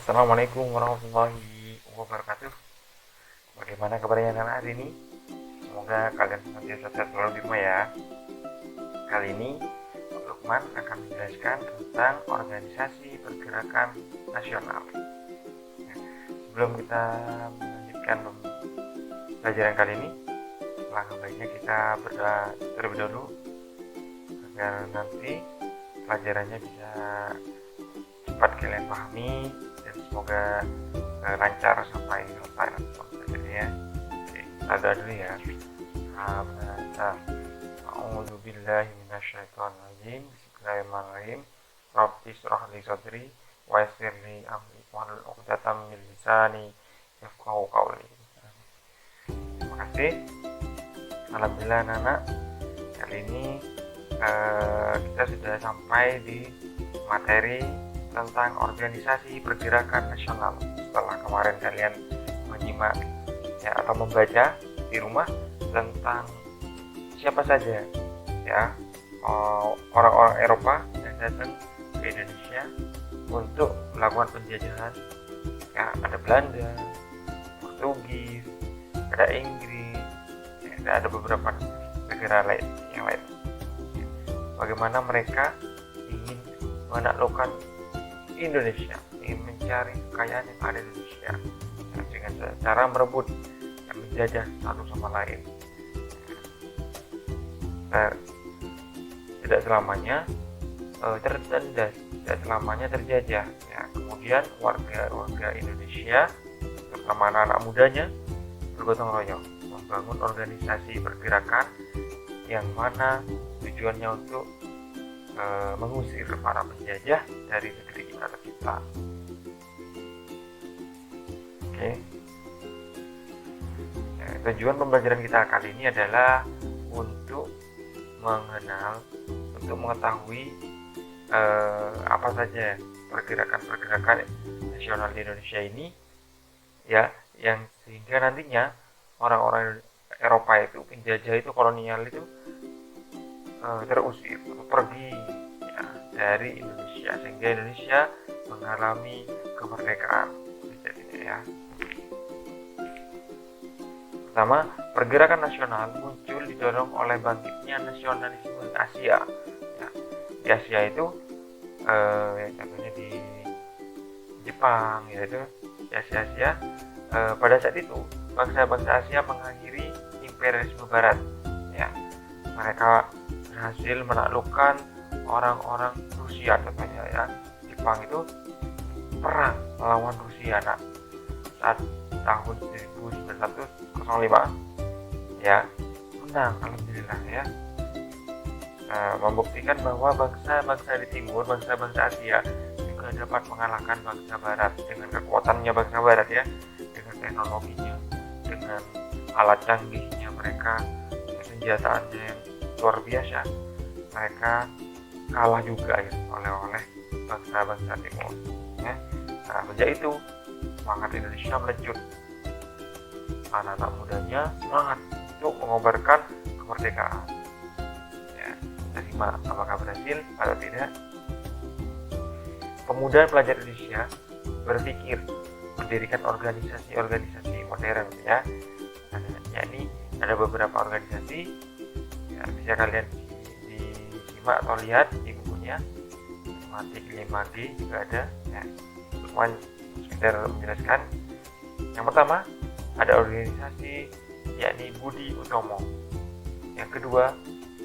Assalamualaikum warahmatullahi wabarakatuh. Bagaimana kabarnya anak hari ini? Semoga kalian senantiasa sehat selalu di rumah ya. Kali ini Lukman akan menjelaskan tentang organisasi pergerakan nasional. Sebelum kita melanjutkan pelajaran kali ini, langkah baiknya kita berdoa terlebih dahulu agar nanti pelajarannya bisa cepat kalian pahami dan semoga lancar sampai selesai pelajarannya. Oke, kita doa dulu ya. A'udzu billahi minasyaitonir rajim. Bismillahirrahmanirrahim. Rabbi shrah li sadri wa yassir li amri wahlul 'uqdatam min lisani yafqahu qawli. Terima kasih. Alhamdulillah anak-anak, kali ini kita sudah sampai di materi tentang organisasi pergerakan nasional. Setelah kemarin kalian menyimak ya atau membaca di rumah tentang siapa saja ya orang-orang Eropa yang datang ke Indonesia untuk melakukan penjajahan. Ya, ada Belanda, Portugis, ada Inggris, ya, ada beberapa negara lain yang lain. Bagaimana mereka ingin menaklukkan Indonesia, ingin mencari kekayaan yang ada di Indonesia dengan cara merebut dan menjajah satu sama lain. Tidak selamanya tertindas, tidak selamanya terjajah. Ya, kemudian warga Indonesia, terutama anak-anak mudanya, bergotong royong membangun organisasi pergerakan yang mana tujuannya untuk mengusir para penjajah dari negeri kita tercinta. Oke. Ya, tujuan pembelajaran kita kali ini adalah untuk mengenal, untuk mengetahui apa saja pergerakan-pergerakan nasional di Indonesia ini, ya, yang sehingga nantinya orang-orang Eropa itu, penjajah itu, kolonial itu terusir atau pergi ya, dari Indonesia sehingga Indonesia mengalami kemerdekaan. Ya. Pertama, pergerakan nasional muncul didorong oleh bangkitnya nasionalisme Asia. Ya. Di Asia itu, contohnya di Jepang, yaitu di Asia. Pada saat itu, bangsa-bangsa Asia mengakhiri imperialisme Barat. Ya. Mereka berhasil menaklukkan orang-orang Rusia, contohnya ya. Jepang itu perang melawan Rusia saat tahun 1905 ya, menang alhamdulillah ya. Membuktikan bahwa bangsa-bangsa di timur, bangsa-bangsa Asia juga dapat mengalahkan bangsa Barat dengan kekuatannya bangsa Barat ya, dengan teknologinya, dengan alat canggihnya mereka, senjataannya yang luar biasa. Mereka kalah juga ya oleh bangsa-bangsa timur ya. Nah, sejak itu semangat Indonesia melecut, anak-anak mudanya semangat untuk mengobarkan kemerdekaan ya. Terima, apakah berhasil atau tidak? Pemuda pelajar Indonesia berpikir mendirikan organisasi modern ya. Yakni ada beberapa organisasi ya, bisa kalian disimak atau lihat di bukunya. Tematik 5G juga ada ya. Lukman sekedar menjelaskan. Yang pertama, ada organisasi yakni Budi Utomo. Yang kedua,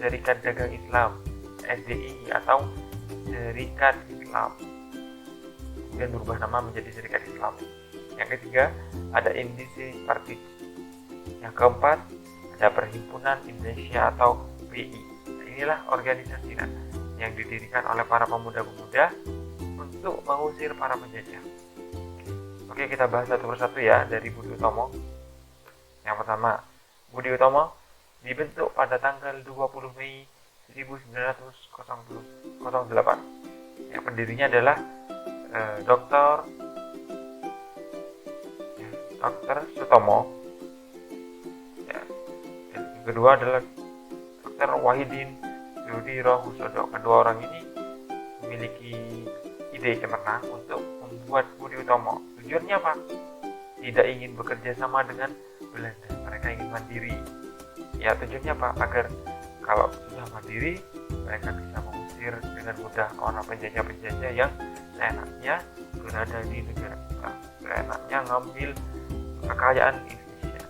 Serikat Dagang Islam SDI atau Serikat Islam, kemudian berubah nama menjadi Serikat Islam. Yang ketiga, ada Indisi Parti. Yang keempat, ada Perhimpunan Indonesia atau PI. Inilah organisasi yang didirikan oleh para pemuda-pemuda untuk mengusir para penjajah. Oke, kita bahas satu persatu ya dari Budi Utomo. Yang pertama, Budi Utomo dibentuk pada tanggal 20 Mei 1908. Yang pendirinya adalah Dr. Sutomo. Ya. Dan yang kedua adalah Dr. Wahidin Sudirohusodo. Kedua orang ini memiliki ide cemerlang untuk membuat Budi Utomo. Tujuannya apa? Tidak ingin bekerja sama dengan Belanda, mereka ingin mandiri. Ya, tujuannya apa? Agar kalau sudah mandiri, mereka bisa mengusir dengan mudah orang penjajah-penjajah yang seenaknya berada di negara kita, seenaknya ngambil kekayaan Indonesia.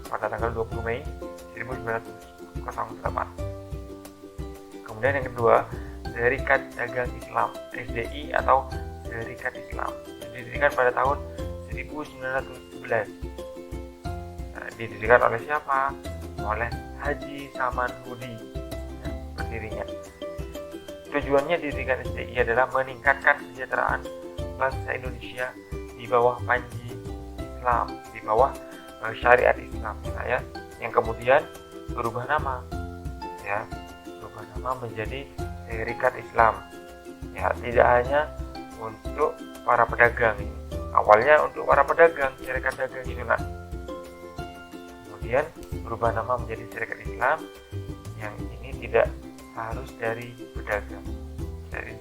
Pada tanggal 20 Mei 1908. Kemudian yang kedua, Serikat Dagang Islam (SDI) atau Serikat Islam, didirikan pada tahun 1911. Didirikan oleh siapa? Oleh Haji Saman Hudi, pendirinya. Tujuannya didirikan SDI adalah meningkatkan kesejahteraan bangsa Indonesia di bawah panji Islam, di bawah syariat Islam, ya. Yang kemudian berubah nama, ya, berubah nama menjadi Serikat Islam. Ya, tidak hanya untuk para pedagang ini. Awalnya untuk para pedagang, Serikat Dagang Islam. Kemudian berubah nama menjadi Serikat Islam, yang ini tidak harus dari pedagang,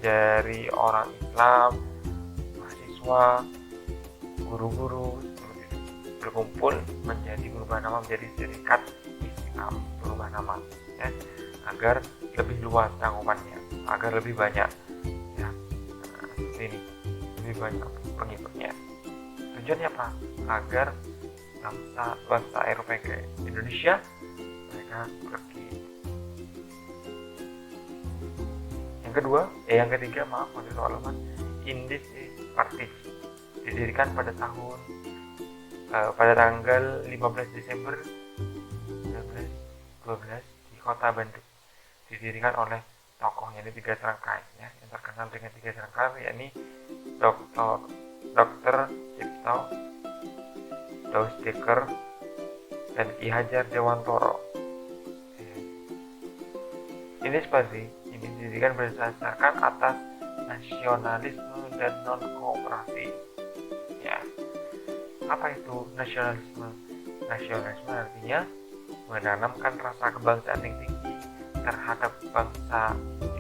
dari orang Islam, mahasiswa, guru-guru berkumpul menjadi berubah nama menjadi Serikat Islam, berubah nama, ya, agar lebih luas cakupannya, agar lebih banyak, ya, seperti ini, lebih banyak pengikutnya. Tujuannya apa? Agar bangsa Eropa ke Indonesia mereka pergi. Yang ketiga, Indies Party didirikan pada tanggal 15 Desember 1912 di kota Bandung. Didirikan oleh tokohnya ini 3 serangkai, ya, yang terkenal dengan 3 serangkai, yakni Dr. Cipto Dausdeker dan Ki Hajar Dewantoro. Ini seperti ini didirikan berdasarkan atas nasionalisme dan non-kooperasi. Ya, apa itu nasionalisme? Nasionalisme artinya menanamkan rasa kebangsaan yang tinggi terhadap bangsa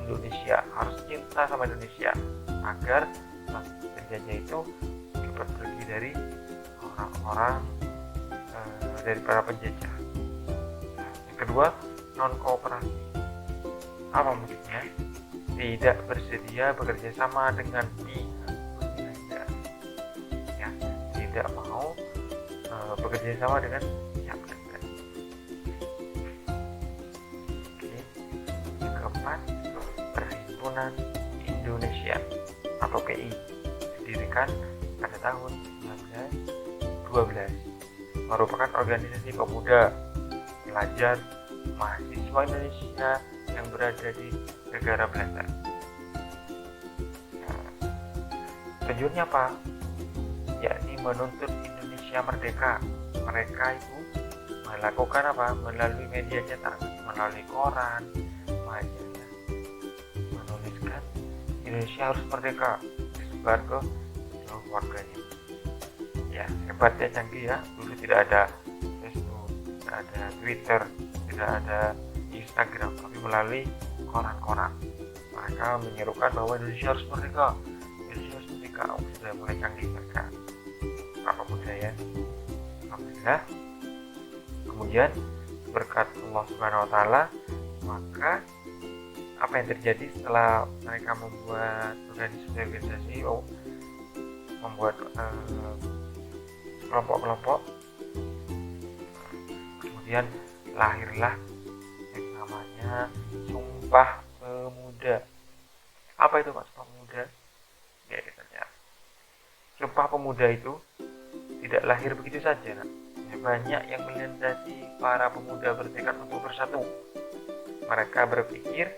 Indonesia, harus cinta sama Indonesia agar penjajah itu cepat pergi dari orang-orang, dari para penjajah. Yang kedua, non kooperasi. Apa maksudnya? Tidak bersedia bekerja sama dengan pihak Belanda, ya, tidak mau bekerja sama dengan pihak Belanda. Yang keempat, Perhimpunan Indonesia atau PI, didirikan pada tahun 1912, merupakan organisasi pemuda, pelajar, mahasiswa Indonesia yang berada di negara Belanda. Tujuannya apa? Yakni menuntut Indonesia merdeka. Mereka itu melakukan apa? Melalui media cetak, melalui koran, majalah, menuliskan Indonesia harus merdeka, disebar ke seluruh warganya. Ya, hebatnya canggih, ya. Dulu tidak ada Facebook, tidak ada Twitter, tidak ada Instagram, tapi melalui koran-koran. Mereka menyerukan bahwa Indonesia harus merdeka, Indonesia harus merdeka. Sudah mulai canggih mereka, apa budaya. Alhamdulillah. Kemudian berkat Allah Subhanahu Wa Taala, maka apa yang terjadi setelah mereka membuat organisasi, membuat kelompok-kelompok, kemudian lahirlah yang namanya Sumpah Pemuda. Apa itu Pak Sumpah Pemuda? Ya, katanya Sumpah Pemuda itu tidak lahir begitu saja. Banyak yang melandasi para pemuda bertekad untuk bersatu. Mereka berpikir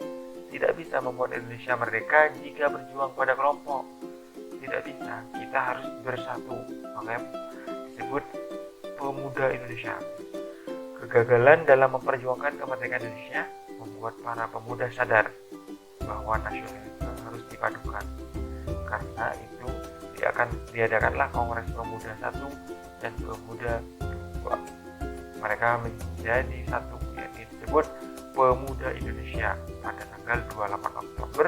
tidak bisa membuat Indonesia merdeka jika berjuang pada kelompok. Tidak bisa, kita harus bersatu. Makanya disebut Pemuda Indonesia. Kegagalan dalam memperjuangkan kemerdekaan Indonesia membuat para pemuda sadar bahwa nasionalisme harus dipadukan. Karena itu diadakanlah Kongres Pemuda 1 dan Pemuda 2. Mereka menjadi satu, yakni disebut Pemuda Indonesia pada tanggal 28 Oktober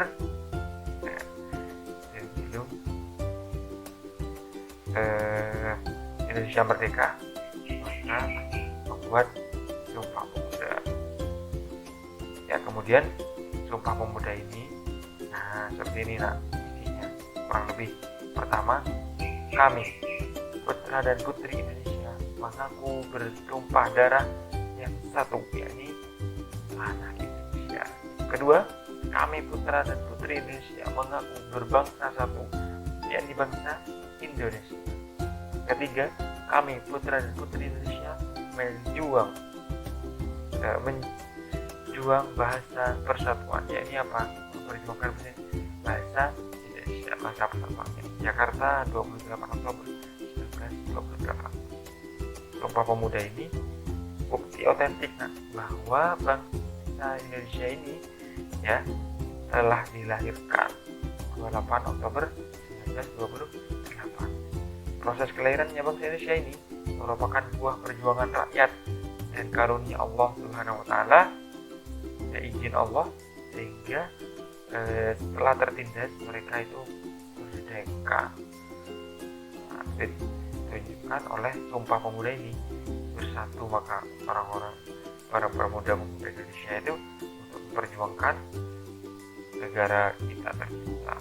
Indonesia merdeka, maka membuat Sumpah Pemuda. Ya, kemudian Sumpah Pemuda ini, nah seperti ini nak isinya kurang lebih. Pertama, kami putra dan putri Indonesia mengaku bertumpah darah yang satu, yakni anak Indonesia. Kedua, kami putra dan putri Indonesia mengaku berbangsa satu, yakni bangsa Indonesia. Ketiga, kami putra dan putri Indonesia menjuang bahasa persatuan, yakni apa? Memperjuangkan bahasa Indonesia, bahasa persatuan. Jakarta, 28 Oktober 1928. Sumpah Pemuda ini bukti otentik bahwa bangsa Indonesia ini ya telah dilahirkan 28 Oktober 1928. Proses kelahirannya bangsa Indonesia ini merupakan buah perjuangan rakyat dan karunia Allah Subhanahu wa taala, ya izin Allah, sehingga setelah tertindas mereka itu merdeka. Nah, ditunjukkan oleh Sumpah Pemuda ini. Bersatu maka para pemuda-pemuda Indonesia itu untuk memperjuangkan negara kita tercinta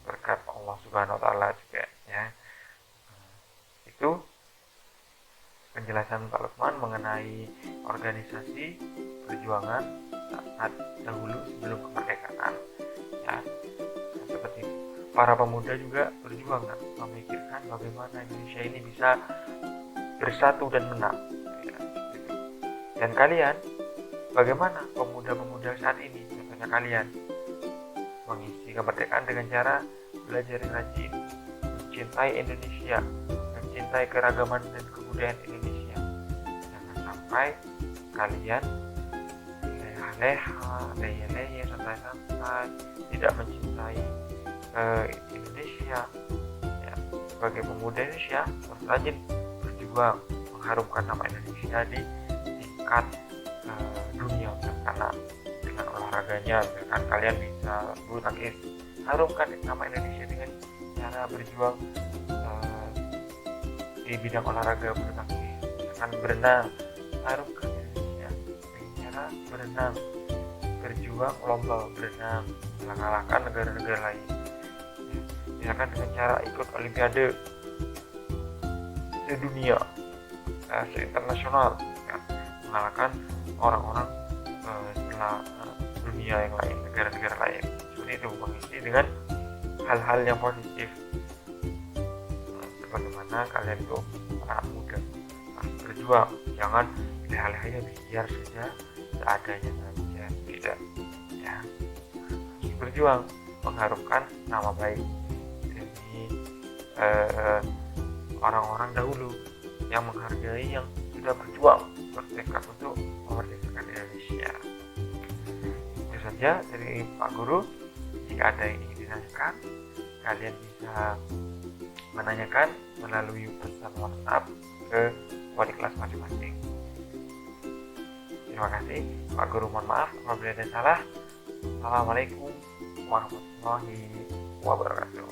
berkat Allah Subhanahu wa taala juga ya. Itu penjelasan Pak Lukman mengenai organisasi perjuangan saat dahulu sebelum kemerdekaan ya. Seperti para pemuda juga berjuang memikirkan bagaimana Indonesia ini bisa bersatu dan menang ya, gitu. Dan kalian bagaimana pemuda-pemuda saat ini, contohnya kalian mengisi kemerdekaan dengan cara belajar rajin, mencintai Indonesia, mencintai keragaman dan kebudayaan Indonesia. Jangan sampai kalian leha-leha, santai-santai, tidak mencintai Indonesia ya. Sebagai pemuda Indonesia harus rajin berjuang mengharumkan nama Indonesia di tingkat dunia, karena dengan olahraganya misalkan kalian bisa bulu tangkis, harumkan nama Indonesia dengan cara berjuang di bidang olahraga bulu tangkis, misalkan berenang, harumkan Indonesia dengan cara berenang, berjuang lomba berenang mengalahkan negara-negara lain ya. Misalkan dengan cara ikut olimpiade sedunia, seinternasional ya, mengalahkan orang-orang dunia yang lain, negara-negara lain. Seperti itu, mengisi dengan hal-hal yang positif. Bagaimana kalian itu anak muda harus berjuang, jangan leha-lehanya biar saja seadanya saja, tidak ya. Harus berjuang mengharumkan nama baik demi orang-orang dahulu yang menghargai, yang sudah berjuang bertekad untuk memerdekakan Indonesia. Itu saja dari Pak Guru. Jika ada yang ingin ditanyakan, kalian bisa menanyakan melalui pesan WhatsApp ke wali kelas masing-masing. Terima kasih Pak Guru, mohon maaf apabila ada salah. Assalamualaikum warahmatullahi wabarakatuh.